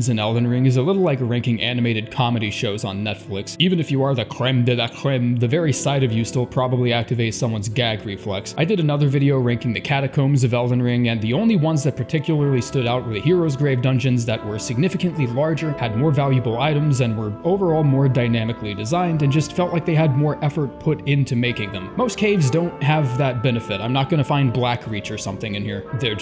dungeons in Elden Ring is a little like ranking animated comedy shows on Netflix. Even if you are the creme de la creme, the very sight of you still probably activates someone's gag reflex. I did another video ranking the catacombs of Elden Ring, and the only ones that particularly stood out were the Hero's Grave dungeons that were significantly larger, had more valuable items, and were overall more dynamically designed, and just felt like they had more effort put into making them. Most caves don't have that benefit. I'm not gonna find Blackreach or something in here. They're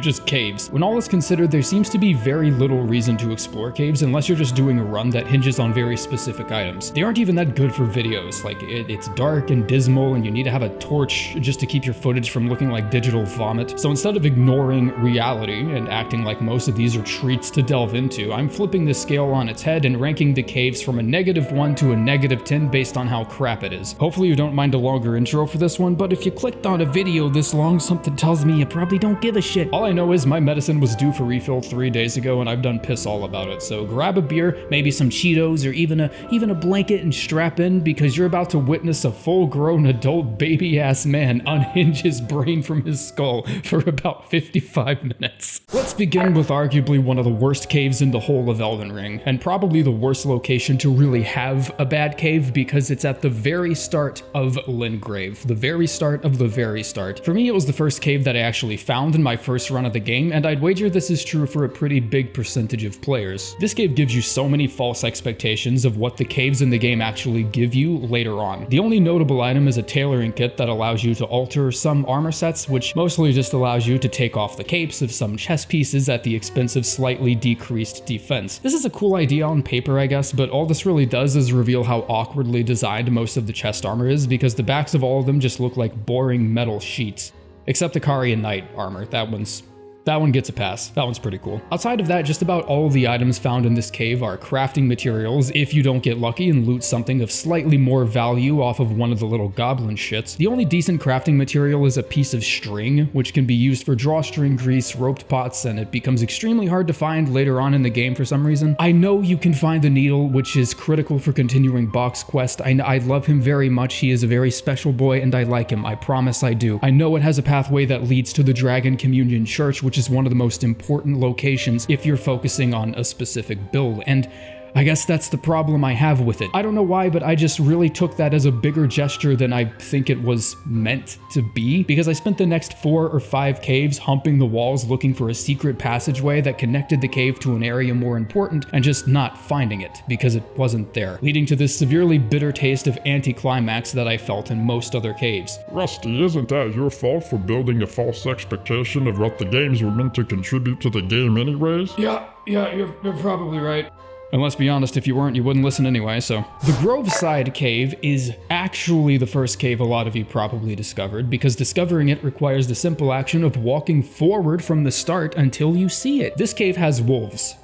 just caves. When all is considered, there seems to be very little reason to explore caves unless you're just doing a run that hinges on very specific items. They aren't even that good for videos. Like, it's dark and dismal, and you need to have a torch just to keep your footage from looking like digital vomit. So instead of ignoring reality and acting like most of these are treats to delve into, I'm flipping the scale on its head and ranking the caves from a -1 to a -10 based on how crap it is. Hopefully you don't mind a longer intro for this one, but if you clicked on a video this long, something tells me you probably don't give a shit. All I know is my medicine was due for refill 3 days ago, and I've done piss all about it. So grab a beer, maybe some Cheetos, or even a blanket and strap in, because you're about to witness a full-grown adult baby-ass man unhinge his brain from his skull for about 55 minutes. Let's begin with arguably one of the worst caves in the whole of Elden Ring, and probably the worst location to really have a bad cave, because it's at the very start of Limgrave. The very start of the very start. For me, it was the first cave that I actually found in my first run of the game, and I'd wager this is true for a pretty big percentage of players. This cave gives you so many false expectations of what the caves in the game actually give you later on. The only notable item is a tailoring kit that allows you to alter some armor sets, which mostly just allows you to take off the capes of some chest pieces at the expense of slightly decreased defense. This is a cool idea on paper, I guess, but all this really does is reveal how awkwardly designed most of the chest armor is, because the backs of all of them just look like boring metal sheets. Except the Carian Knight armor. That one gets a pass. That one's pretty cool. Outside of that, just about all of the items found in this cave are crafting materials if you don't get lucky and loot something of slightly more value off of one of the little goblin shits. The only decent crafting material is a piece of string, which can be used for drawstring grease, roped pots, and it becomes extremely hard to find later on in the game for some reason. I know you can find the needle, which is critical for continuing Bach's quest. I love him very much. He is a very special boy, and I like him. I promise I do. I know it has a pathway that leads to the Dragon Communion Church, which is one of the most important locations if you're focusing on a specific build, and I guess that's the problem I have with it. I don't know why, but I just really took that as a bigger gesture than I think it was meant to be, because I spent the next 4 or 5 caves humping the walls looking for a secret passageway that connected the cave to an area more important, and just not finding it because it wasn't there, leading to this severely bitter taste of anticlimax that I felt in most other caves. Rusty, isn't that your fault for building a false expectation of what the games were meant to contribute to the game anyways? Yeah, you're probably right. And let's be honest, if you weren't, you wouldn't listen anyway, so. The Groveside Cave is actually the first cave a lot of you probably discovered, because discovering it requires the simple action of walking forward from the start until you see it. This cave has wolves.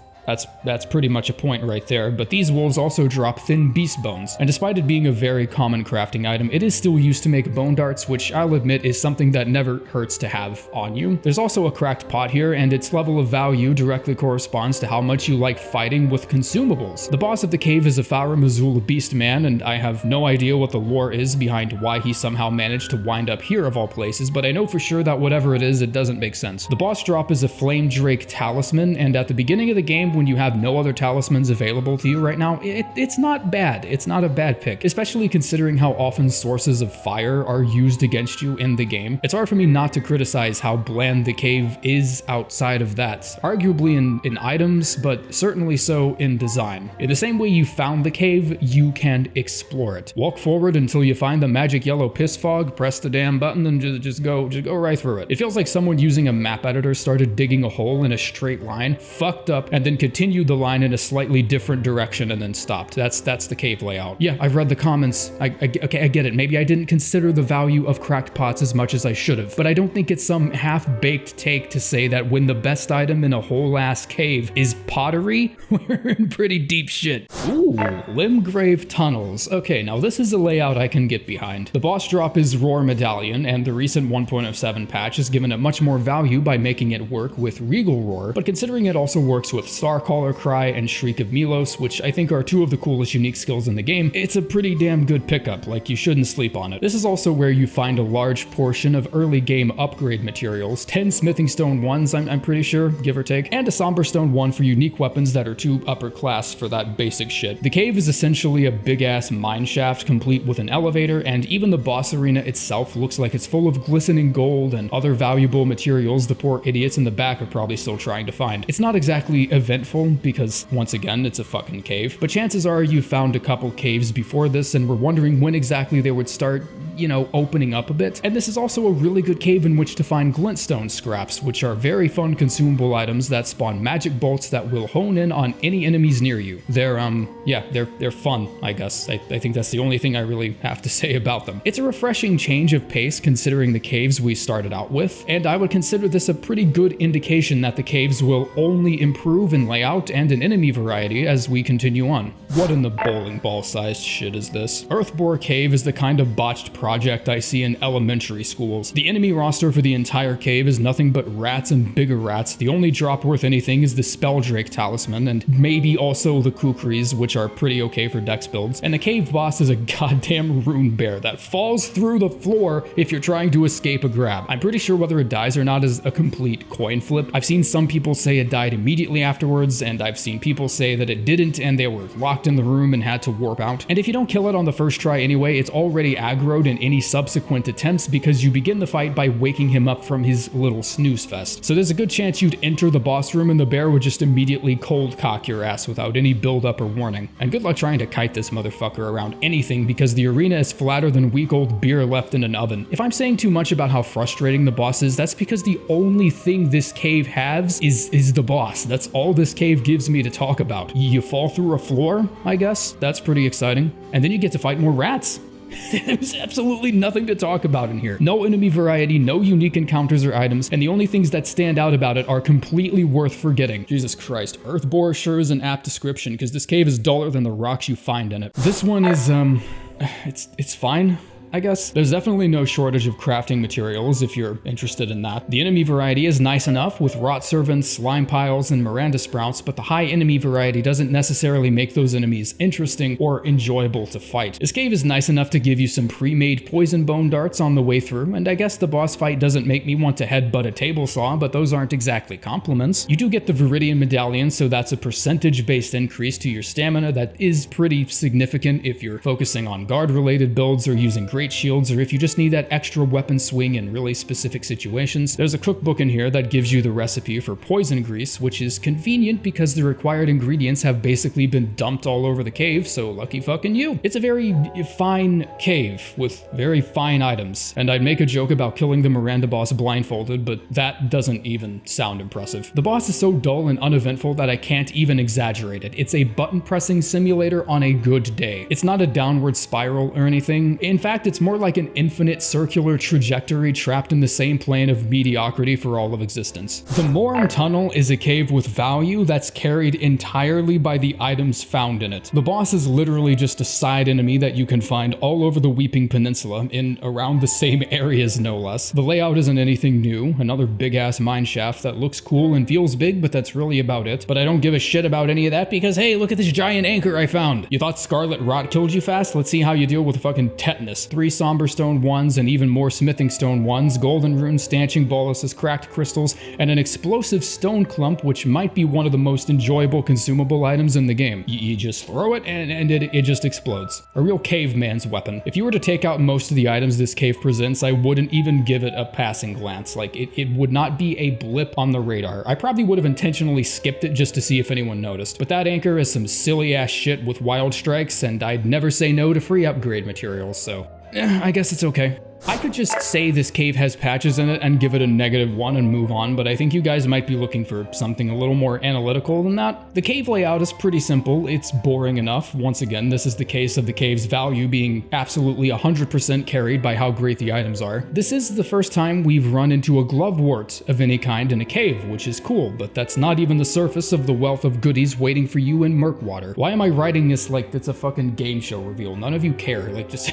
That's pretty much a point right there, but these wolves also drop thin beast bones, and despite it being a very common crafting item, it is still used to make bone darts, which I'll admit is something that never hurts to have on you. There's also a cracked pot here, and its level of value directly corresponds to how much you like fighting with consumables. The boss of the cave is a Fara Mazula beast man, and I have no idea what the lore is behind why he somehow managed to wind up here of all places, but I know for sure that whatever it is, it doesn't make sense. The boss drop is a Flame Drake talisman, and at the beginning of the game, when you have no other talismans available to you right now, it's not bad. It's not a bad pick, especially considering how often sources of fire are used against you in the game. It's hard for me not to criticize how bland the cave is outside of that, arguably in items, but certainly so in design. In the same way you found the cave, you can explore it. Walk forward until you find the magic yellow piss fog, press the damn button, and just go right through it. It feels like someone using a map editor started digging a hole in a straight line, fucked up, and then continued the line in a slightly different direction and then stopped. That's the cave layout. Yeah, I've read the comments. Okay, I get it. Maybe I didn't consider the value of cracked pots as much as I should have, but I don't think it's some half-baked take to say that when the best item in a whole-ass cave is pottery, we're in pretty deep shit. Ooh, Limgrave Tunnels. Okay, now this is a layout I can get behind. The boss drop is Roar Medallion, and the recent 1.07 patch has given it much more value by making it work with Regal Roar, but considering it also works with Star Starcaller Cry and Shriek of Milos, which I think are two of the coolest unique skills in the game, it's a pretty damn good pickup, like you shouldn't sleep on it. This is also where you find a large portion of early game upgrade materials, 10 smithing stone ones I'm pretty sure, give or take, and a somber stone one for unique weapons that are too upper class for that basic shit. The cave is essentially a big ass mine shaft complete with an elevator, and even the boss arena itself looks like it's full of glistening gold and other valuable materials the poor idiots in the back are probably still trying to find. It's not exactly eventful because, once again, it's a fucking cave, but chances are you found a couple caves before this and were wondering when exactly they would start, you know, opening up a bit. And this is also a really good cave in which to find glintstone scraps, which are very fun consumable items that spawn magic bolts that will hone in on any enemies near you. They're fun, I guess. I think that's the only thing I really have to say about them. It's a refreshing change of pace considering the caves we started out with, and I would consider this a pretty good indication that the caves will only improve in layout and in enemy variety as we continue on. What in the bowling ball sized shit is this? Earthbore Cave is the kind of botched project I see in elementary schools. The enemy roster for the entire cave is nothing but rats and bigger rats. The only drop worth anything is the Spelldrake Talisman, and maybe also the Kukris, which are pretty okay for dex builds. And the cave boss is a goddamn rune bear that falls through the floor if you're trying to escape a grab. I'm pretty sure whether it dies or not is a complete coin flip. I've seen some people say it died immediately afterwards, and I've seen people say that it didn't and they were locked in the room and had to warp out. And if you don't kill it on the first try anyway, it's already aggroed in any subsequent attempts because you begin the fight by waking him up from his little snooze fest. So there's a good chance you'd enter the boss room and the bear would just immediately cold cock your ass without any build up or warning. And good luck trying to kite this motherfucker around anything because the arena is flatter than weak old beer left in an oven. If I'm saying too much about how frustrating the boss is, that's because the only thing this cave has is the boss. That's all this cave gives me to talk about. You fall through a floor, I guess. That's pretty exciting. And then you get to fight more rats. There's absolutely nothing to talk about in here. No enemy variety, no unique encounters or items, and the only things that stand out about it are completely worth forgetting. Jesus Christ, Earthbore sure is an apt description, because this cave is duller than the rocks you find in it. This one is, it's fine, I guess. There's definitely no shortage of crafting materials if you're interested in that. The enemy variety is nice enough with rot servants, slime piles, and Miranda sprouts, but the high enemy variety doesn't necessarily make those enemies interesting or enjoyable to fight. This cave is nice enough to give you some pre-made poison bone darts on the way through, and I guess the boss fight doesn't make me want to headbutt a table saw, but those aren't exactly compliments. You do get the Viridian Medallion, so that's a percentage-based increase to your stamina that is pretty significant if you're focusing on guard-related builds or using great shields, or if you just need that extra weapon swing in really specific situations. There's a cookbook in here that gives you the recipe for poison grease, which is convenient because the required ingredients have basically been dumped all over the cave, so lucky fucking you. It's a very fine cave with very fine items, and I'd make a joke about killing the Miranda boss blindfolded, but that doesn't even sound impressive. The boss is so dull and uneventful that I can't even exaggerate it. It's a button pressing simulator on a good day. It's not a downward spiral or anything. In fact, it's more like an infinite circular trajectory trapped in the same plane of mediocrity for all of existence. The Morne Tunnel is a cave with value that's carried entirely by the items found in it. The boss is literally just a side enemy that you can find all over the Weeping Peninsula, in around the same areas no less. The layout isn't anything new, another big ass mine shaft that looks cool and feels big, but that's really about it. But I don't give a shit about any of that because hey, look at this giant anchor I found. You thought Scarlet Rot killed you fast? Let's see how you deal with fucking tetanus. 3 somber stone ones and even more smithing stone ones, golden runes, stanching boluses, cracked crystals, and an explosive stone clump, which might be one of the most enjoyable consumable items in the game. You just throw it and it just explodes. A real caveman's weapon. If you were to take out most of the items this cave presents, I wouldn't even give it a passing glance. Like, it would not be a blip on the radar. I probably would have intentionally skipped it just to see if anyone noticed. But that anchor is some silly ass shit with wild strikes, and I'd never say no to free upgrade materials, so I guess it's okay. I could just say this cave has patches in it and give it a -1 and move on, but I think you guys might be looking for something a little more analytical than that. The cave layout is pretty simple, it's boring enough. Once again, this is the case of the cave's value being absolutely 100% carried by how great the items are. This is the first time we've run into a glovewort of any kind in a cave, which is cool, but that's not even the surface of the wealth of goodies waiting for you in Murkwater. Why am I writing this like it's a fucking game show reveal? None of you care, like just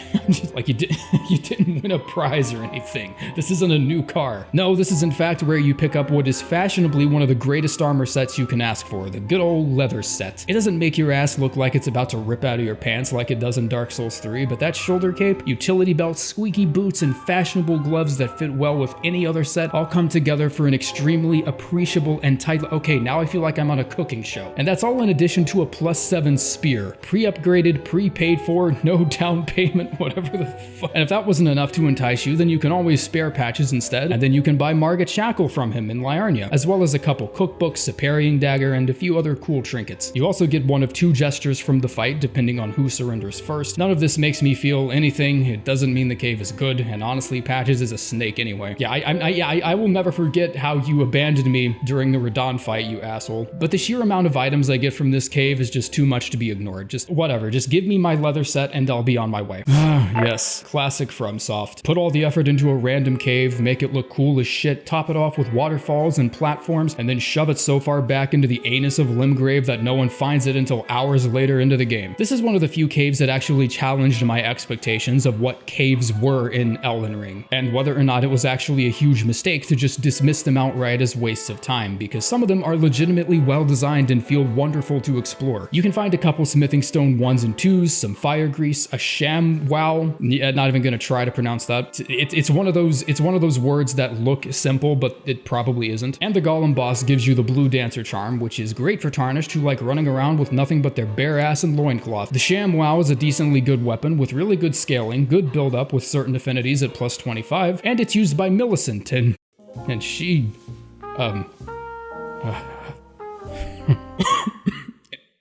like you didn't win a a prize or anything. This isn't a new car. No, this is in fact where you pick up what is fashionably one of the greatest armor sets you can ask for, the good old leather set. It doesn't make your ass look like it's about to rip out of your pants like it does in Dark Souls 3, but that shoulder cape, utility belt, squeaky boots, and fashionable gloves that fit well with any other set all come together for an extremely appreciable and tight... Okay, now I feel like I'm on a cooking show. And that's all in addition to a +7 spear. Pre-upgraded, prepaid for, no down payment, whatever the fuck. And if that wasn't enough to entice you, then you can always spare patches instead, and then you can buy Margit Shackle from him in Liarnia, as well as a couple cookbooks, a parrying dagger, and a few other cool trinkets. You also get one of 2 gestures from the fight, depending on who surrenders first. None of this makes me feel anything. It doesn't mean the cave is good, and honestly, Patches is a snake anyway. Yeah, I will never forget how you abandoned me during the Radon fight, you asshole. But the sheer amount of items I get from this cave is just too much to be ignored. Just whatever, just give me my leather set and I'll be on my way. Yes, classic FromSoft. Put all the effort into a random cave, make it look cool as shit, top it off with waterfalls and platforms, and then shove it so far back into the anus of Limgrave that no one finds it until hours later into the game. This is one of the few caves that actually challenged my expectations of what caves were in Elden Ring, and whether or not it was actually a huge mistake to just dismiss them outright as wastes of time, because some of them are legitimately well designed and feel wonderful to explore. You can find a couple smithing stone 1s and 2s, some fire grease, a sham wow, yeah, not even gonna try to pronounce that. It's one of those words that look simple, but it probably isn't. And the Golem boss gives you the blue dancer charm, which is great for Tarnished who like running around with nothing but their bare ass and loincloth. The sham wow is a decently good weapon with really good scaling, good build up with certain affinities at +25, and it's used by Millicent, and she,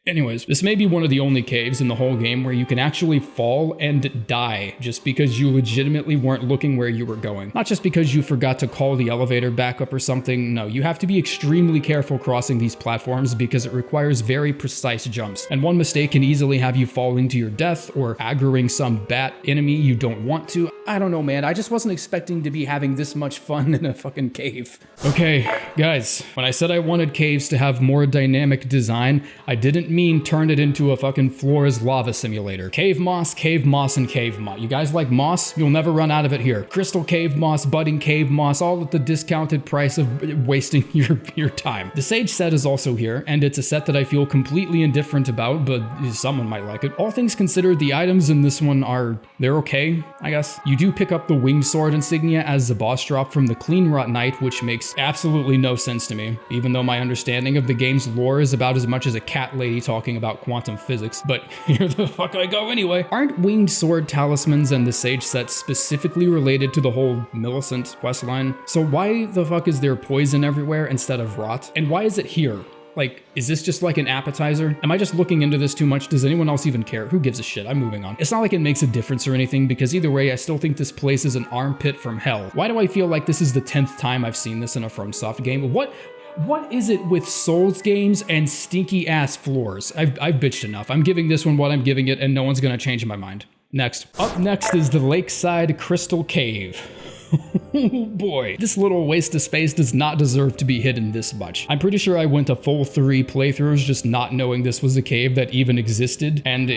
Anyways, this may be one of the only caves in the whole game where you can actually fall and die just because you legitimately weren't looking where you were going. Not just because you forgot to call the elevator back up or something. No, you have to be extremely careful crossing these platforms because it requires very precise jumps. And one mistake can easily have you falling to your death or aggroing some bat enemy you don't want to. I don't know, man. I just wasn't expecting to be having this much fun in a fucking cave. Okay, guys, when I said I wanted caves to have more dynamic design, I didn't mean turn it into a fucking floors lava simulator. Cave moss, and cave moss. You guys like moss? You'll never run out of it here. Crystal cave moss, budding cave moss, all at the discounted price of wasting your time. The Sage set is also here, and it's a set that I feel completely indifferent about, but someone might like it. All things considered, the items in this one they're okay, I guess. You do pick up the winged sword insignia as the boss drop from the Clean Rot Knight, which makes absolutely no sense to me, even though my understanding of the game's lore is about as much as a cat lady talking about quantum physics, but here the fuck I go anyway. Aren't winged sword talismans and the Sage set specifically related to the whole Millicent questline? So why the fuck is there poison everywhere instead of rot? And why is it here? Like, is this just like an appetizer? Am I just looking into this too much? Does anyone else even care? Who gives a shit? I'm moving on. It's not like it makes a difference or anything, because either way, I still think this place is an armpit from hell. Why do I feel like this is the 10th time I've seen this in a FromSoft game? What is it with Souls games and stinky ass floors? I've bitched enough. I'm giving this one what I'm giving it, and no one's gonna change my mind. Next. Up next is the Lakeside Crystal Cave. Oh boy, this little waste of space does not deserve to be hidden this much. I'm pretty sure I went a full 3 playthroughs just not knowing this was a cave that even existed, and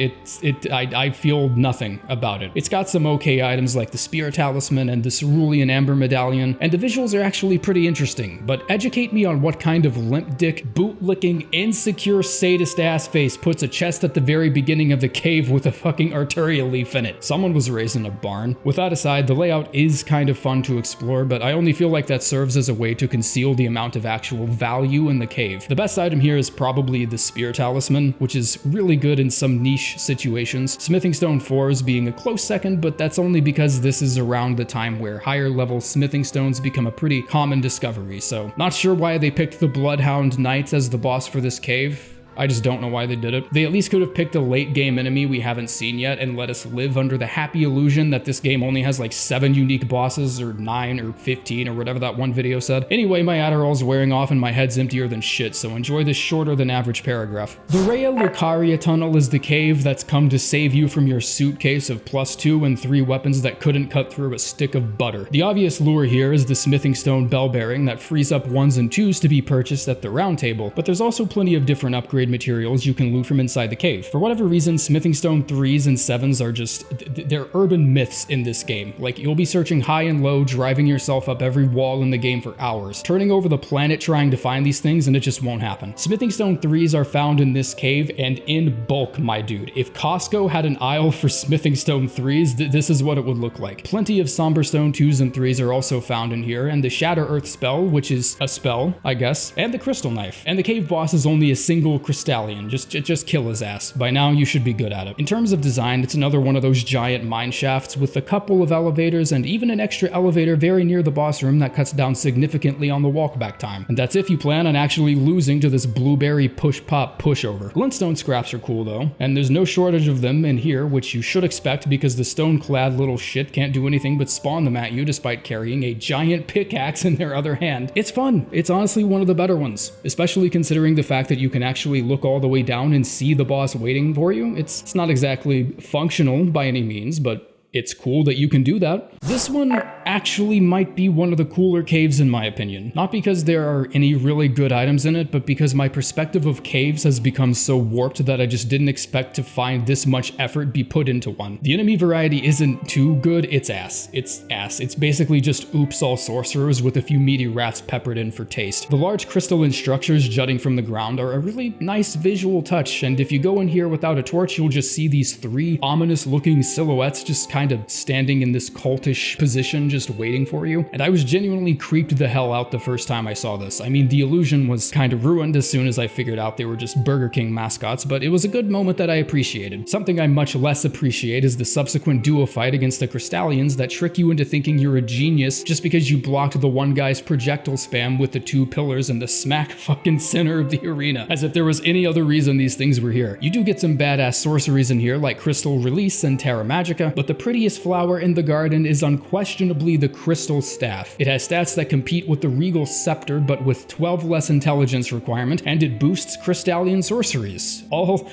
I feel nothing about it. It's got some okay items like the Spear Talisman and the Cerulean Amber Medallion, and the visuals are actually pretty interesting, but educate me on what kind of limp dick, boot-licking, insecure sadist-ass face puts a chest at the very beginning of the cave with a fucking arterial leaf in it. Someone was raised in a barn. With that aside, the layout is kind of fun to explore, but I only feel like that serves as a way to conceal the amount of actual value in the cave. The best item here is probably the Spear Talisman, which is really good in some niche situations. Smithing Stone 4s being a close second, but that's only because this is around the time where higher level smithing stones become a pretty common discovery, so not sure why they picked the Bloodhound Knights as the boss for this cave. I just don't know why they did it. They at least could have picked a late game enemy we haven't seen yet and let us live under the happy illusion that this game only has like 7 unique bosses or 9 or 15 or whatever that one video said. Anyway, my Adderall's wearing off and my head's emptier than shit, so enjoy this shorter than average paragraph. The Raya Lucaria Tunnel is the cave that's come to save you from your suitcase of +2 and 3 weapons that couldn't cut through a stick of butter. The obvious lure here is the Smithing Stone bell bearing that frees up 1s and 2s to be purchased at the round table, but there's also plenty of different upgrade materials you can loot from inside the cave. For whatever reason, smithing stone 3s and 7s are just, they're urban myths in this game. Like, you'll be searching high and low, driving yourself up every wall in the game for hours, turning over the planet trying to find these things, and it just won't happen. Smithing stone 3s are found in this cave, and in bulk, my dude. If Costco had an aisle for smithing stone 3s, this is what it would look like. Plenty of somber stone 2s and 3s are also found in here, and the Shatter Earth spell, which is a spell, I guess, and the crystal knife. And the cave boss is only a single crystallian. Just kill his ass. By now, you should be good at it. In terms of design, it's another one of those giant mine shafts with a couple of elevators and even an extra elevator very near the boss room that cuts down significantly on the walkback time. And that's if you plan on actually losing to this blueberry push-pop pushover. Glintstone scraps are cool though, and there's no shortage of them in here, which you should expect because the stone-clad little shit can't do anything but spawn them at you despite carrying a giant pickaxe in their other hand. It's fun. It's honestly one of the better ones, especially considering the fact that you can actually look all the way down and see the boss waiting for you. It's not exactly functional by any means, but it's cool that you can do that. This one actually might be one of the cooler caves in my opinion. Not because there are any really good items in it, but because my perspective of caves has become so warped that I just didn't expect to find this much effort be put into one. The enemy variety isn't too good, it's ass. It's ass. It's basically just oops all sorcerers with a few meaty rats peppered in for taste. The large crystalline structures jutting from the ground are a really nice visual touch, and if you go in here without a torch, you'll just see these 3 ominous looking silhouettes just kind of standing in this cultish position just waiting for you. And I was genuinely creeped the hell out the first time I saw this. I mean, the illusion was kind of ruined as soon as I figured out they were just Burger King mascots, but it was a good moment that I appreciated. Something I much less appreciate is the subsequent duo fight against the Crystallians that trick you into thinking you're a genius just because you blocked the one guy's projectile spam with the 2 pillars in the smack fucking center of the arena, as if there was any other reason these things were here. You do get some badass sorceries in here like Crystal Release and Terra Magica, but the prettiest flower in the garden is unquestionably the Crystal Staff. It has stats that compete with the Regal Scepter, but with 12 less intelligence requirement, and it boosts Crystallian sorceries. All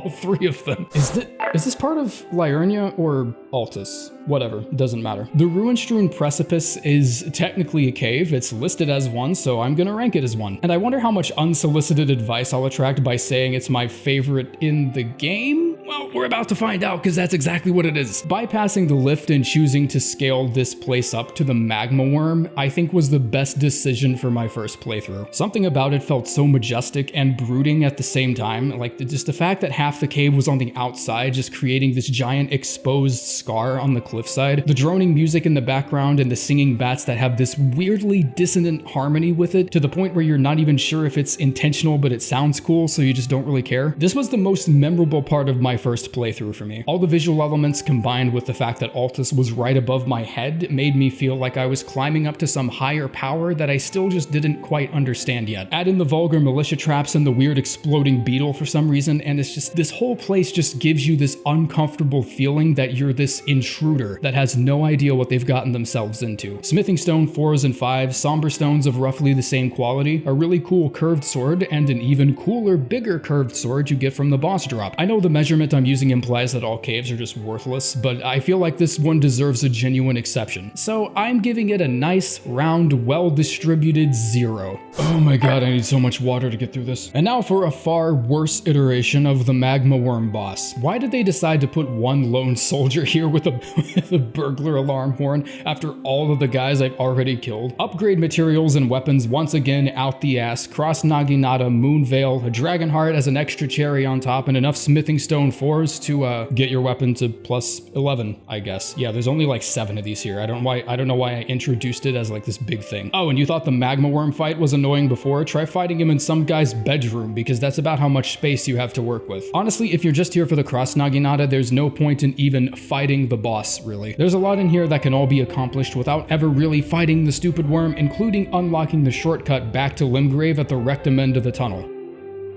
3 of them. Is this part of Liurnia or Altus? Whatever, doesn't matter. The Ruin-Strewn Precipice is technically a cave. It's listed as one, so I'm gonna rank it as one. And I wonder how much unsolicited advice I'll attract by saying it's my favorite in the game? Well, we're about to find out, because that's exactly what it is. Bypassing the lift and choosing to scale this place up to the magma worm, I think was the best decision for my first playthrough. Something about it felt so majestic and brooding at the same time. Like, just the fact that half the cave was on the outside, just creating this giant exposed scar on the cliffside. The droning music in the background and the singing bats that have this weirdly dissonant harmony with it, to the point where you're not even sure if it's intentional, but it sounds cool, so you just don't really care. This was the most memorable part of my first playthrough for me. All the visual elements combined with the fact that Altus was right above my head made me feel like I was climbing up to some higher power that I still just didn't quite understand yet. Add in the vulgar militia traps and the weird exploding beetle for some reason, and it's just, this whole place just gives you this uncomfortable feeling that you're this intruder that has no idea what they've gotten themselves into. Smithing stone 4s and 5s, somber stones of roughly the same quality, a really cool curved sword, and an even cooler, bigger curved sword you get from the boss drop. I know the measurement I'm using implies that all caves are just worthless, but I feel like this one deserves a genuine exception. So I'm giving it a nice, round, well-distributed 0. Oh my god, I need so much water to get through this. And now for a far worse iteration of the magma worm boss. Why did they decide to put one lone soldier here with a burglar alarm horn after all of the guys I've already killed? Upgrade materials and weapons once again out the ass, cross Naginata, Moonveil, a dragon heart as an extra cherry on top, and enough smithing stone 4s to get your weapon to plus 11, I guess. Yeah, there's only like 7 of these here. I don't know why I introduced it as like this big thing. Oh, and you thought the magma worm fight was annoying before? Try fighting him in some guy's bedroom, because that's about how much space you have to work with. Honestly, if you're just here for the cross Naginata, there's no point in even fighting the boss, really. There's a lot in here that can all be accomplished without ever really fighting the stupid worm, including unlocking the shortcut back to Limgrave at the rectum end of the tunnel.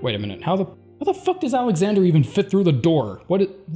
Wait a minute, how How the fuck does Alexander even fit through the door?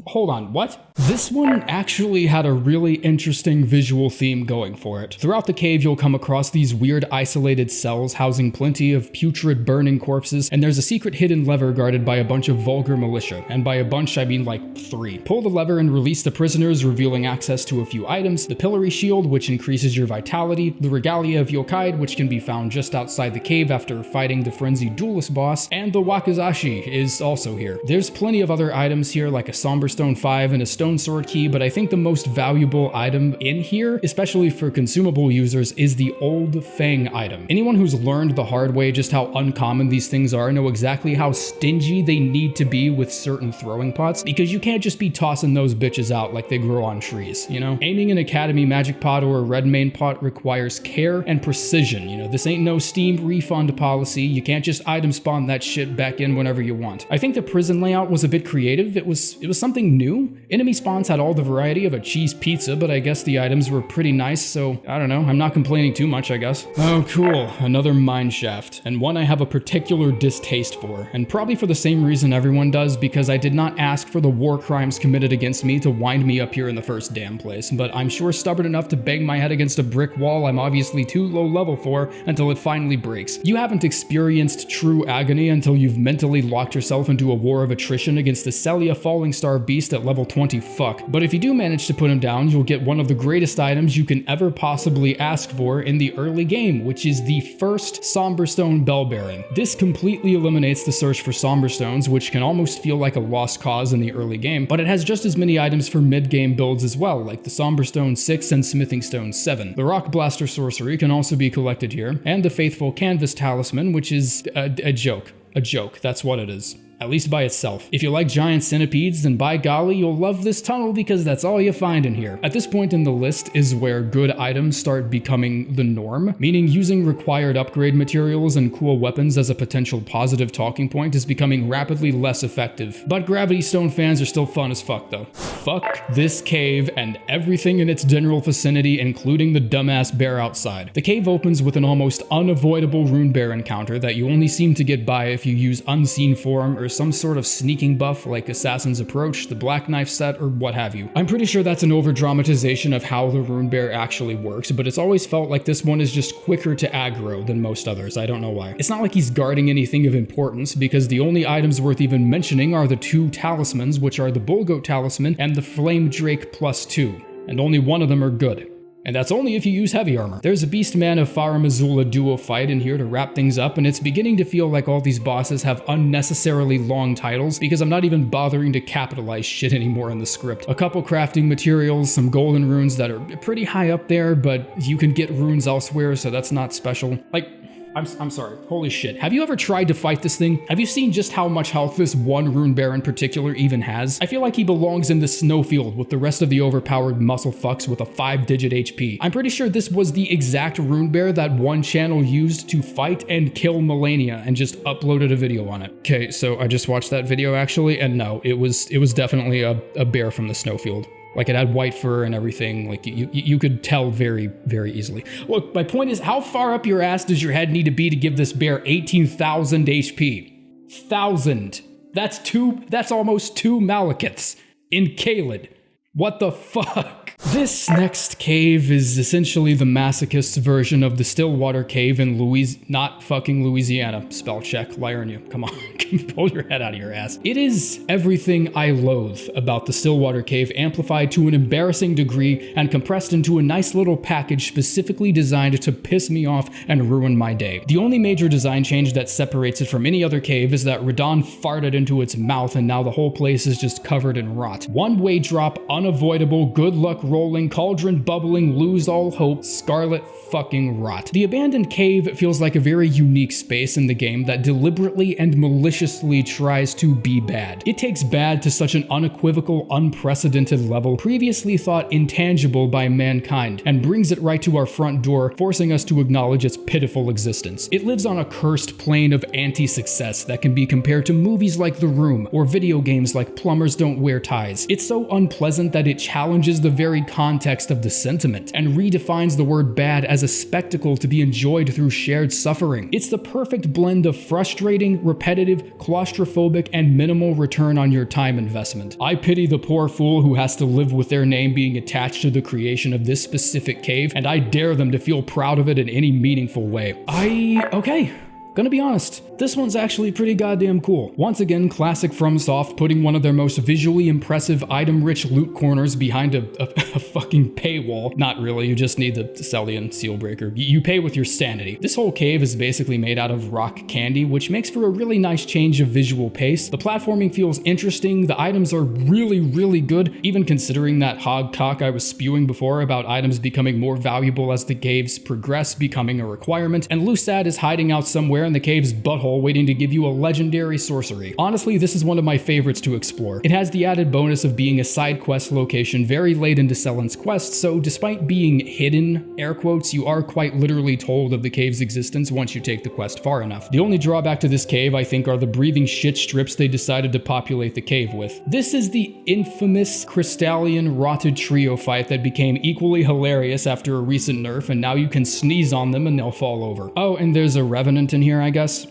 Hold on, what? This one actually had a really interesting visual theme going for it. Throughout the cave, you'll come across these weird isolated cells housing plenty of putrid burning corpses, and there's a secret hidden lever guarded by a bunch of vulgar militia. And by a bunch, I mean like 3. Pull the lever and release the prisoners, revealing access to a few items, the pillory shield, which increases your vitality, the regalia of yokai, which can be found just outside the cave after fighting the frenzied duelist boss, and the wakizashi is also here. There's plenty of other items here like a somber stone 5 and a stone sword key, but I think the most valuable item in here, especially for consumable users, is the old fang item. Anyone who's learned the hard way just how uncommon these things are know exactly how stingy they need to be with certain throwing pots, because you can't just be tossing those bitches out like they grow on trees, you know? Aiming an academy magic pot or a red main pot requires care and precision, you know? This ain't no Steam refund policy. You can't just item spawn that shit back in whenever you want. I think the prison layout was a bit creative. It was something new. Enemy spawns had all the variety of a cheese pizza, but I guess the items were pretty nice, so I don't know. I'm not complaining too much, I guess. Oh, cool. Another mine shaft, and one I have a particular distaste for, and probably for the same reason everyone does, because I did not ask for the war crimes committed against me to wind me up here in the first damn place, but I'm sure stubborn enough to bang my head against a brick wall I'm obviously too low level for until it finally breaks. You haven't experienced true agony until you've mentally locked yourself into a war of attrition against the Sellia Falling Star beast at level 20 fuck. But if you do manage to put him down, you'll get one of the greatest items you can ever possibly ask for in the early game, which is the first Somberstone Bell Bearing. This completely eliminates the search for Somberstones, which can almost feel like a lost cause in the early game, but it has just as many items for mid-game builds as well, like the Somberstone 6 and Smithing Stone 7. The Rock Blaster Sorcery can also be collected here, and the Faithful Canvas Talisman, which is a joke. A joke, that's what it is. At least by itself. If you like giant centipedes, then by golly, you'll love this tunnel because that's all you find in here. At this point in the list is where good items start becoming the norm, meaning using required upgrade materials and cool weapons as a potential positive talking point is becoming rapidly less effective. But Gravity Stone fans are still fun as fuck though. Fuck this cave and everything in its general vicinity, including the dumbass bear outside. The cave opens with an almost unavoidable rune bear encounter that you only seem to get by if you use Unseen Form or some sort of sneaking buff like Assassin's Approach, the Black Knife set, or what have you. I'm pretty sure that's an over-dramatization of how the rune bear actually works, but it's always felt like this one is just quicker to aggro than most others. I don't know why. It's not like he's guarding anything of importance, because the only items worth even mentioning are the 2 talismans, which are the Bullgoat Talisman and the Flame Drake +2, and only one of them are good. And that's only if you use heavy armor. There's a Beastman of Farah Missoula duo fight in here to wrap things up, and it's beginning to feel like all these bosses have unnecessarily long titles because I'm not even bothering to capitalize shit anymore in the script. A couple crafting materials, some golden runes that are pretty high up there, but you can get runes elsewhere, so that's not special. Like, I'm sorry, holy shit. Have you ever tried to fight this thing? Have you seen just how much health this one rune bear in particular even has? I feel like he belongs in the snowfield with the rest of the overpowered muscle fucks with a 5-digit HP. I'm pretty sure this was the exact rune bear that one channel used to fight and kill Melania and just uploaded a video on it. Okay, so I just watched that video actually, and no, it was definitely a bear from the snowfield. Like, it had white fur and everything. Like, you could tell very, very easily. Look, my point is, how far up your ass does your head need to be to give this bear 18,000 HP? 1,000. That's almost 2 Malekiths in Caelid. What the fuck? This next cave is essentially the masochist's version of the Stillwater Cave in not fucking Louisiana. Spell check, lie on you. Come on, pull your head out of your ass. It is everything I loathe about the Stillwater Cave, amplified to an embarrassing degree and compressed into a nice little package specifically designed to piss me off and ruin my day. The only major design change that separates it from any other cave is that Radon farted into its mouth and now the whole place is just covered in rot. One-way drop, unavoidable, good luck rolling, cauldron bubbling, lose all hope, scarlet fucking rot. The abandoned cave feels like a very unique space in the game that deliberately and maliciously tries to be bad. It takes bad to such an unequivocal, unprecedented level previously thought intangible by mankind and brings it right to our front door, forcing us to acknowledge its pitiful existence. It lives on a cursed plane of anti-success that can be compared to movies like The Room or video games like Plumbers Don't Wear Ties. It's so unpleasant that it challenges the very context of the sentiment and redefines the word bad as a spectacle to be enjoyed through shared suffering. It's the perfect blend of frustrating, repetitive, claustrophobic, and minimal return on your time investment. I pity the poor fool who has to live with their name being attached to the creation of this specific cave, and I dare them to feel proud of it in any meaningful way. Okay. Gonna be honest, this one's actually pretty goddamn cool. Once again, classic FromSoft putting one of their most visually impressive item-rich loot corners behind a fucking paywall. Not really, you just need the Sellian seal breaker. You pay with your sanity. This whole cave is basically made out of rock candy, which makes for a really nice change of visual pace. The platforming feels interesting, the items are really, really good, even considering that hog cock I was spewing before about items becoming more valuable as the caves progress, becoming a requirement, and Lucad is hiding out somewhere in the cave's butthole waiting to give you a legendary sorcery. Honestly, this is one of my favorites to explore. It has the added bonus of being a side quest location very late into Sellen's quest, so despite being hidden, air quotes, you are quite literally told of the cave's existence once you take the quest far enough. The only drawback to this cave, I think, are the breathing shit strips they decided to populate the cave with. This is the infamous Crystallian rotted trio fight that became equally hilarious after a recent nerf, and now you can sneeze on them and they'll fall over. Oh, and there's a revenant in here, I guess.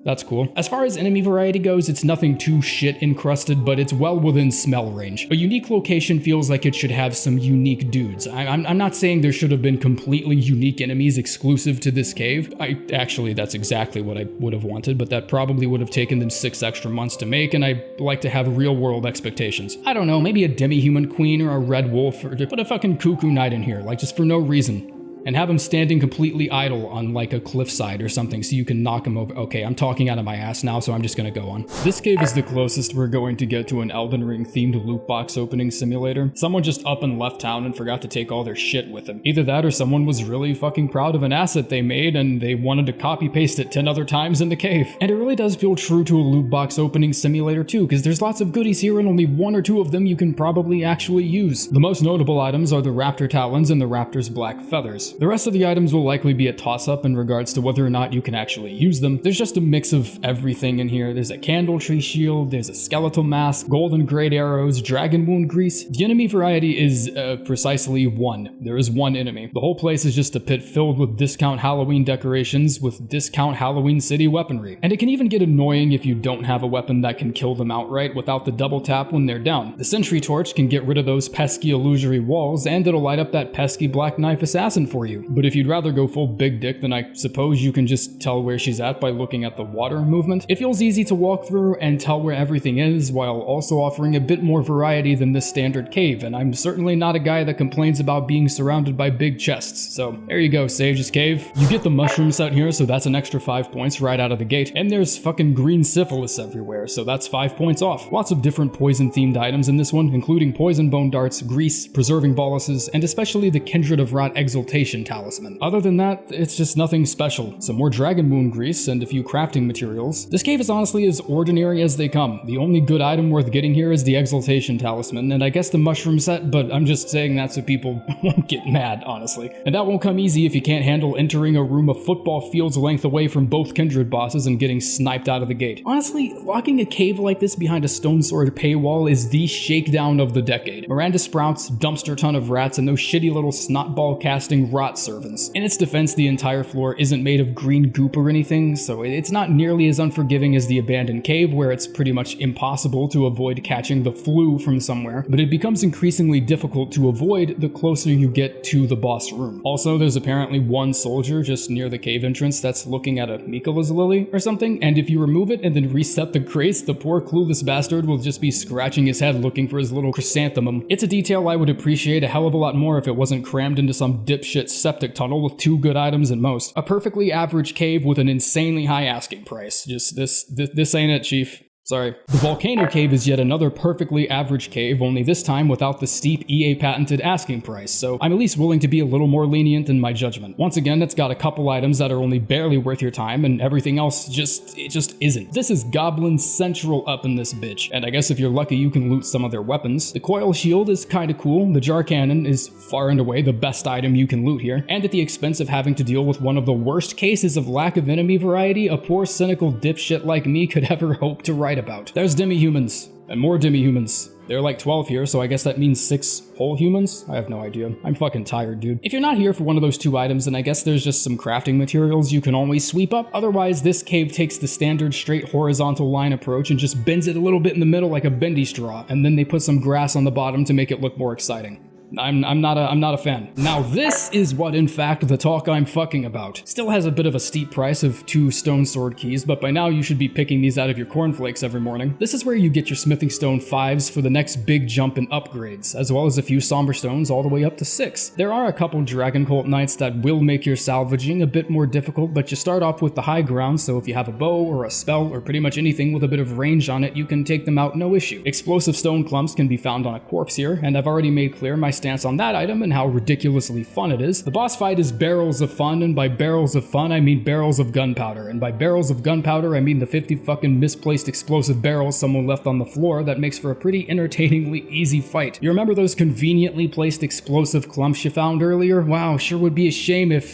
That's cool. As far as enemy variety goes, it's nothing too shit encrusted, but it's well within smell range. A unique location feels like it should have some unique dudes. I'm not saying there should have been completely unique enemies exclusive to this cave. Actually, that's exactly what I would have wanted, but that probably would have taken them 6 extra months to make, and I like to have real world expectations. I don't know, maybe a demi-human queen or a red wolf, or put a fucking cuckoo knight in here, like just for no reason. And have him standing completely idle on like a cliffside or something so you can knock him over. Okay, I'm talking out of my ass now, so I'm just gonna go on. This cave is the closest we're going to get to an Elden Ring themed loot box opening simulator. Someone just up and left town and forgot to take all their shit with them. Either that or someone was really fucking proud of an asset they made and they wanted to copy paste it 10 other times in the cave. And it really does feel true to a loot box opening simulator too, because there's lots of goodies here and only 1 or 2 of them you can probably actually use. The most notable items are the raptor talons and the raptor's black feathers. The rest of the items will likely be a toss-up in regards to whether or not you can actually use them. There's just a mix of everything in here. There's a candle tree shield, there's a skeletal mask, golden great arrows, dragon wound grease. The enemy variety is precisely 1. There is 1 enemy. The whole place is just a pit filled with discount Halloween decorations with discount Halloween city weaponry. And it can even get annoying if you don't have a weapon that can kill them outright without the double tap when they're down. The sentry torch can get rid of those pesky illusory walls, and it'll light up that pesky black knife assassin for you. But if you'd rather go full big dick, then I suppose you can just tell where she's at by looking at the water movement. It feels easy to walk through and tell where everything is, while also offering a bit more variety than the standard cave, and I'm certainly not a guy that complains about being surrounded by big chests. So there you go, Sage's Cave. You get the mushrooms out here, so that's an extra 5 points right out of the gate, and there's fucking green syphilis everywhere, so that's 5 points off. Lots of different poison-themed items in this one, including poison bone darts, grease, preserving boluses, and especially the Kindred of Rot Exaltation Talisman. Other than that, it's just nothing special. Some more dragon wound grease and a few crafting materials. This cave is honestly as ordinary as they come. The only good item worth getting here is the Exaltation Talisman, and I guess the mushroom set, but I'm just saying that so people won't get mad, honestly. And that won't come easy if you can't handle entering a room a football field's length away from both Kindred bosses and getting sniped out of the gate. Honestly, locking a cave like this behind a stone sword paywall is the shakedown of the decade. Miranda sprouts, dumpster ton of rats, and those shitty little snotball casting rot servants. In its defense, the entire floor isn't made of green goop or anything, so it's not nearly as unforgiving as the abandoned cave, where it's pretty much impossible to avoid catching the flu from somewhere, but it becomes increasingly difficult to avoid the closer you get to the boss room. Also, there's apparently 1 soldier just near the cave entrance that's looking at a Mikola's lily or something, and if you remove it and then reset the crates, the poor clueless bastard will just be scratching his head looking for his little chrysanthemum. It's a detail I would appreciate a hell of a lot more if it wasn't crammed into some dipshit septic tunnel with 2 good items at most. A perfectly average cave with an insanely high asking price. Just this ain't it, Chief. Sorry. The Volcano Cave is yet another perfectly average cave, only this time without the steep EA patented asking price, so I'm at least willing to be a little more lenient in my judgment. Once again, it's got a couple items that are only barely worth your time, and everything else just isn't. This is Goblin Central up in this bitch, and I guess if you're lucky you can loot some of their weapons. The coil shield is kinda cool, the jar cannon is far and away the best item you can loot here, and at the expense of having to deal with one of the worst cases of lack of enemy variety a poor cynical dipshit like me could ever hope to write about. There's demi-humans. And more demi-humans. There are like 12 here, so I guess that means 6 whole humans? I have no idea. I'm fucking tired, dude. If you're not here for one of those 2 items, then I guess there's just some crafting materials you can always sweep up. Otherwise, this cave takes the standard straight horizontal line approach and just bends it a little bit in the middle like a bendy straw, and then they put some grass on the bottom to make it look more exciting. I'm not a fan. Now this is what in fact the talk I'm fucking about. Still has a bit of a steep price of 2 stone sword keys, but by now you should be picking these out of your cornflakes every morning. This is where you get your smithing stone 5s for the next big jump in upgrades, as well as a few somber stones all the way up to 6. There are a couple dragon cult knights that will make your salvaging a bit more difficult, but you start off with the high ground, so if you have a bow or a spell or pretty much anything with a bit of range on it, you can take them out no issue. Explosive stone clumps can be found on a corpse here, and I've already made clear my stance on that item and how ridiculously fun it is. The boss fight is barrels of fun, and by barrels of fun I mean barrels of gunpowder, and by barrels of gunpowder I mean the 50 fucking misplaced explosive barrels someone left on the floor that makes for a pretty entertainingly easy fight. You remember those conveniently placed explosive clumps you found earlier? Wow, sure would be a shame if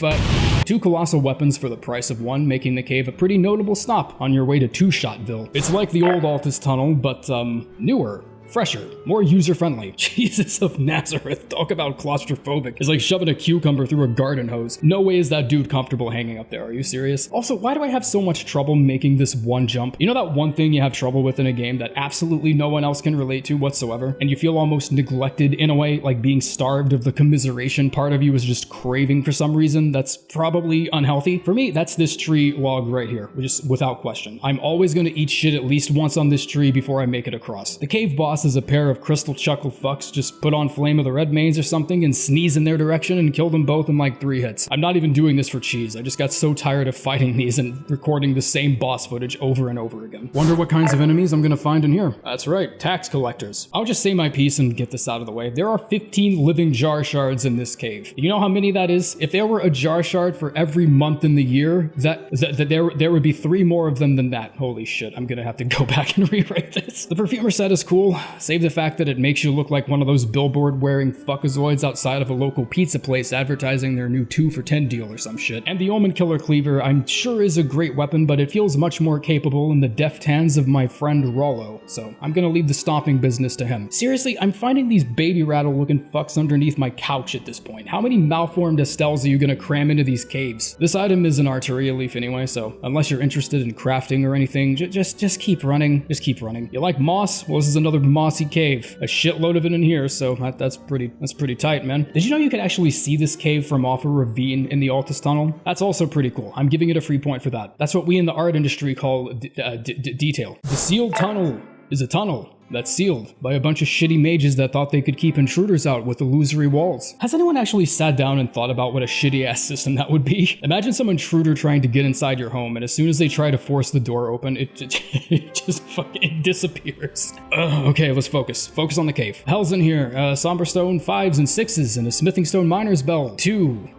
2 colossal weapons for the price of 1, making the cave a pretty notable stop on your way to 2-Shotville. It's like the old Altus Tunnel, but newer. Fresher, more user-friendly. Jesus of Nazareth, talk about claustrophobic. It's like shoving a cucumber through a garden hose. No way is that dude comfortable hanging up there, are you serious? Also, why do I have so much trouble making this one jump? You know that one thing you have trouble with in a game that absolutely no one else can relate to whatsoever? And you feel almost neglected in a way, like being starved of the commiseration part of you is just craving for some reason that's probably unhealthy? For me, that's this tree log right here, just without question. I'm always gonna eat shit at least once on this tree before I make it across. The cave boss is a pair of crystal chuckle fucks just put on Flame of the Red Manes or something and sneeze in their direction and kill them both in like 3 hits. I'm not even doing this for cheese. I just got so tired of fighting these and recording the same boss footage over and over again. Wonder what kinds of enemies I'm gonna find in here. That's right, tax collectors. I'll just say my piece and get this out of the way. There are 15 living jar shards in this cave. You know how many that is? If there were a jar shard for every month in the year, there would be 3 more of them than that. Holy shit, I'm gonna have to go back and rewrite this. The Perfumer set is cool. Save the fact that it makes you look like one of those billboard-wearing fuckazoids outside of a local pizza place advertising their new 2 for 10 deal or some shit. And the Omen Killer Cleaver, I'm sure is a great weapon, but it feels much more capable in the deft hands of my friend Rollo, so I'm gonna leave the stomping business to him. Seriously, I'm finding these baby rattle-looking fucks underneath my couch at this point. How many malformed Estelles are you gonna cram into these caves? This item is an Arteria leaf anyway, so unless you're interested in crafting or anything, just keep running. Just keep running. You like moss? Well, this is another mossy cave. A shitload of it in here, so that's pretty tight, man. Did you know you could actually see this cave from off a ravine in the Altus Tunnel? That's also pretty cool. I'm giving it a free point for that. That's what we in the art industry call detail. The sealed tunnel is a tunnel that's sealed by a bunch of shitty mages that thought they could keep intruders out with illusory walls. Has anyone actually sat down and thought about what a shitty ass system that would be? Imagine some intruder trying to get inside your home, and as soon as they try to force the door open, it just fucking disappears. Okay, let's focus. Focus on the cave. Hell's in here. Somber stone 5s and 6s and a smithing stone miner's bell 2.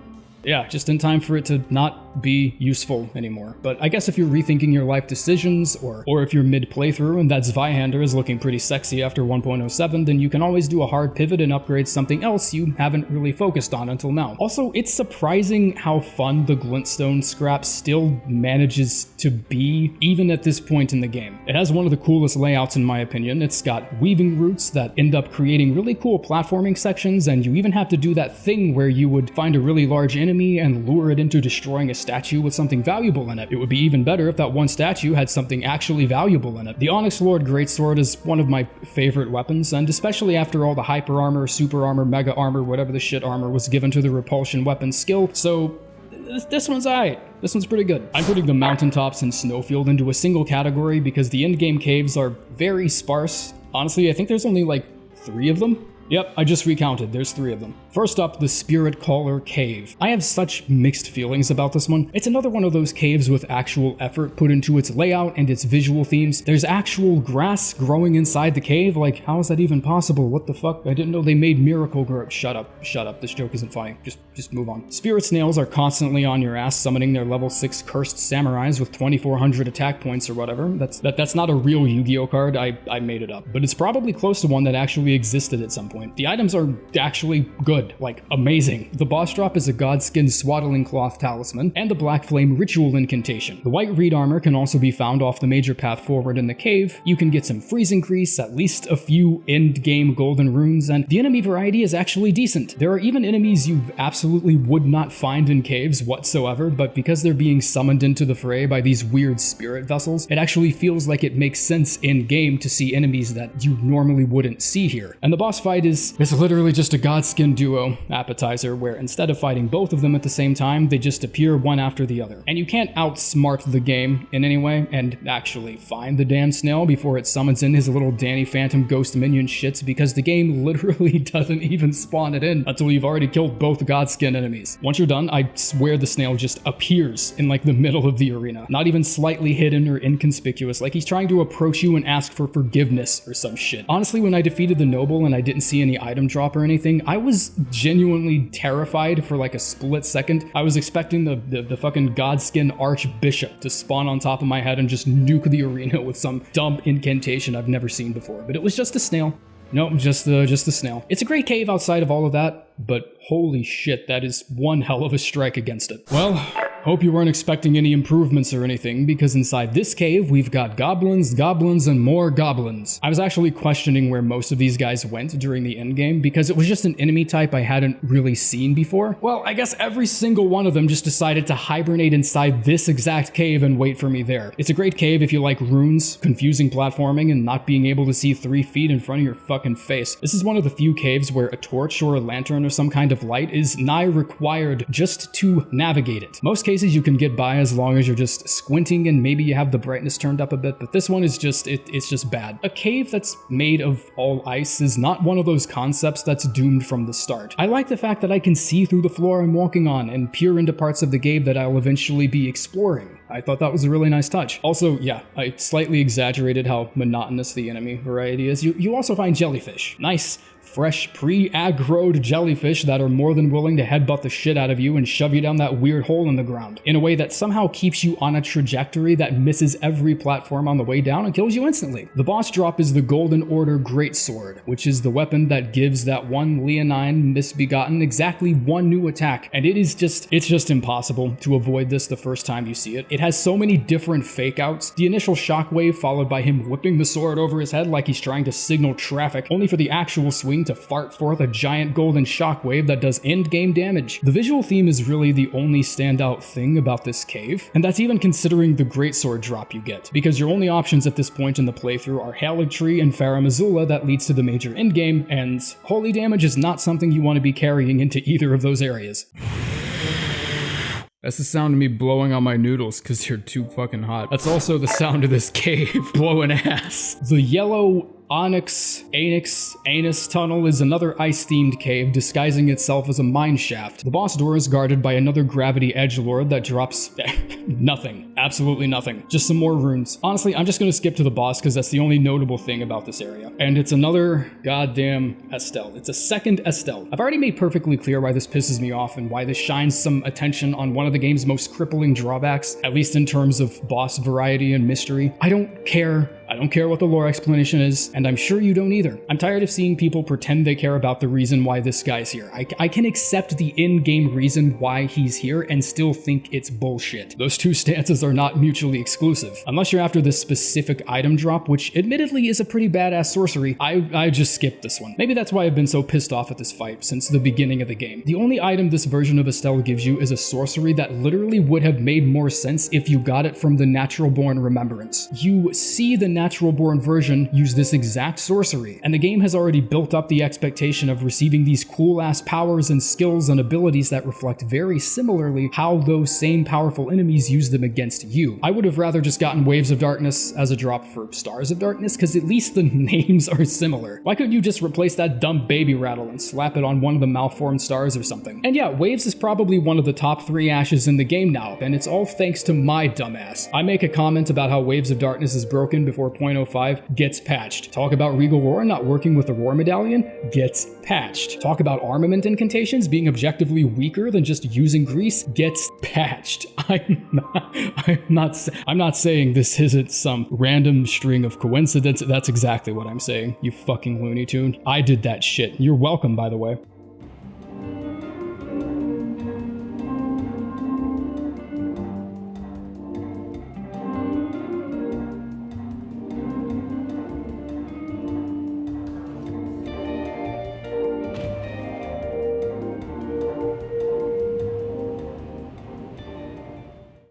Yeah, just in time for it to not be useful anymore. But I guess if you're rethinking your life decisions, or if you're mid-playthrough and that Zweihander is looking pretty sexy after 1.07, then you can always do a hard pivot and upgrade something else you haven't really focused on until now. Also, it's surprising how fun the glintstone scrap still manages to be, even at this point in the game. It has one of the coolest layouts in my opinion. It's got weaving routes that end up creating really cool platforming sections, and you even have to do that thing where you would find a really large enemy and lure it into destroying a statue with something valuable in it. It would be even better if that one statue had something actually valuable in it. The Onyx Lord Greatsword is one of my favorite weapons, and especially after all the hyper armor, super armor, mega armor, whatever the shit armor was given to the repulsion weapon skill, so this one's alright. This one's pretty good. I'm putting the mountaintops and snowfield into a single category because the endgame caves are very sparse. Honestly, I think there's only like 3 of them. Yep, I just recounted. There's 3 of them. First up, the Spiritcaller Cave. I have such mixed feelings about this one. It's another one of those caves with actual effort put into its layout and its visual themes. There's actual grass growing inside the cave. Like, how is that even possible? What the fuck? I didn't know they made miracle grow. Shut up. This joke isn't funny. Just move on. Spirit snails are constantly on your ass, summoning their level 6 cursed samurais with 2400 attack points or whatever. That's not a real Yu-Gi-Oh card. I made it up. But it's probably close to one that actually existed at some point. point. The items are actually good, like amazing. The boss drop is a Godskin Swaddling Cloth Talisman and the Black Flame Ritual Incantation. The White Reed Armor can also be found off the major path forward in the cave. You can get some freezing crease, at least a few end-game golden runes, and the enemy variety is actually decent. There are even enemies you absolutely would not find in caves whatsoever, but because they're being summoned into the fray by these weird spirit vessels, it actually feels like it makes sense in-game to see enemies that you normally wouldn't see here. And the boss fight is literally just a Godskin duo appetizer, where instead of fighting both of them at the same time, they just appear one after the other. And you can't outsmart the game in any way and actually find the damn snail before it summons in his little Danny Phantom ghost minion shits, because the game literally doesn't even spawn it in until you've already killed both Godskin enemies. Once you're done, I swear the snail just appears in like the middle of the arena, not even slightly hidden or inconspicuous, like he's trying to approach you and ask for forgiveness or some shit. Honestly, when I defeated the noble and I didn't see any item drop or anything, I was genuinely terrified for like a split second. I was expecting the fucking Godskin Archbishop to spawn on top of my head and just nuke the arena with some dumb incantation I've never seen before, but it was just a snail. Nope, just the snail. It's a great cave outside of all of that, but holy shit, that is one hell of a strike against it. Well, hope you weren't expecting any improvements or anything, because inside this cave, we've got goblins, and more goblins. I was actually questioning where most of these guys went during the endgame, because it was just an enemy type I hadn't really seen before. Well, I guess every single one of them just decided to hibernate inside this exact cave and wait for me there. It's a great cave if you like runes, confusing platforming, and not being able to see 3 feet in front of your fucking face. This is one of the few caves where a torch or a lantern or some kind of light is nigh required just to navigate it. Most cases you can get by as long as you're just squinting and maybe you have the brightness turned up a bit, but this one is just, it's just bad. A cave that's made of all ice is not one of those concepts that's doomed from the start. I like the fact that I can see through the floor I'm walking on and peer into parts of the cave that I'll eventually be exploring. I thought that was a really nice touch. Also, yeah, I slightly exaggerated how monotonous the enemy variety is. You also find jellyfish. Nice, fresh, pre-aggroed jellyfish that are more than willing to headbutt the shit out of you and shove you down that weird hole in the ground in a way that somehow keeps you on a trajectory that misses every platform on the way down and kills you instantly. The boss drop is the Golden Order Greatsword, which is the weapon that gives that one Leonine misbegotten exactly one new attack, and it's just impossible to avoid this the first time you see it. It has so many different fake outs. The initial shockwave followed by him whipping the sword over his head like he's trying to signal traffic, only for the actual swing to fart forth a giant golden shockwave that does end-game damage. The visual theme is really the only standout thing about this cave, and that's even considering the greatsword drop you get, because your only options at this point in the playthrough are Haligtree and Farum Azula that leads to the major endgame, and holy damage is not something you want to be carrying into either of those areas. That's the sound of me blowing on my noodles because you're too fucking hot. That's also the sound of this cave blowing ass. The Yelough Anix Tunnel is another ice-themed cave disguising itself as a mine shaft. The boss door is guarded by another gravity edgelord that drops nothing. Absolutely nothing. Just some more runes. Honestly, I'm just gonna skip to the boss because that's the only notable thing about this area. And it's another goddamn Estelle. It's a second Estelle. I've already made perfectly clear why this pisses me off and why this shines some attention on one of the game's most crippling drawbacks, at least in terms of boss variety and mystery. I don't care what the lore explanation is, and I'm sure you don't either. I'm tired of seeing people pretend they care about the reason why this guy's here. I can accept the in-game reason why he's here and still think it's bullshit. Those two stances are not mutually exclusive. Unless you're after this specific item drop, which admittedly is a pretty badass sorcery, I just skipped this one. Maybe that's why I've been so pissed off at this fight since the beginning of the game. The only item this version of Estelle gives you is a sorcery that literally would have made more sense if you got it from the Natural Born Remembrance. You see the Natural Born version use this exact sorcery, and the game has already built up the expectation of receiving these cool-ass powers and skills and abilities that reflect very similarly how those same powerful enemies use them against you. I would have rather just gotten Waves of Darkness as a drop for Stars of Darkness, because at least the names are similar. Why couldn't you just replace that dumb baby rattle and slap it on one of the malformed stars or something? And yeah, Waves is probably one of the top 3 ashes in the game now, and it's all thanks to my dumbass. I make a comment about how Waves of Darkness is broken before 4.05 gets patched. Talk about Regal Roar not working with the Roar Medallion gets patched. Talk about armament incantations being objectively weaker than just using grease gets patched. I'm not saying this isn't some random string of coincidence. That's exactly what I'm saying, you fucking Looney Tune. I did that shit. You're welcome, by the way.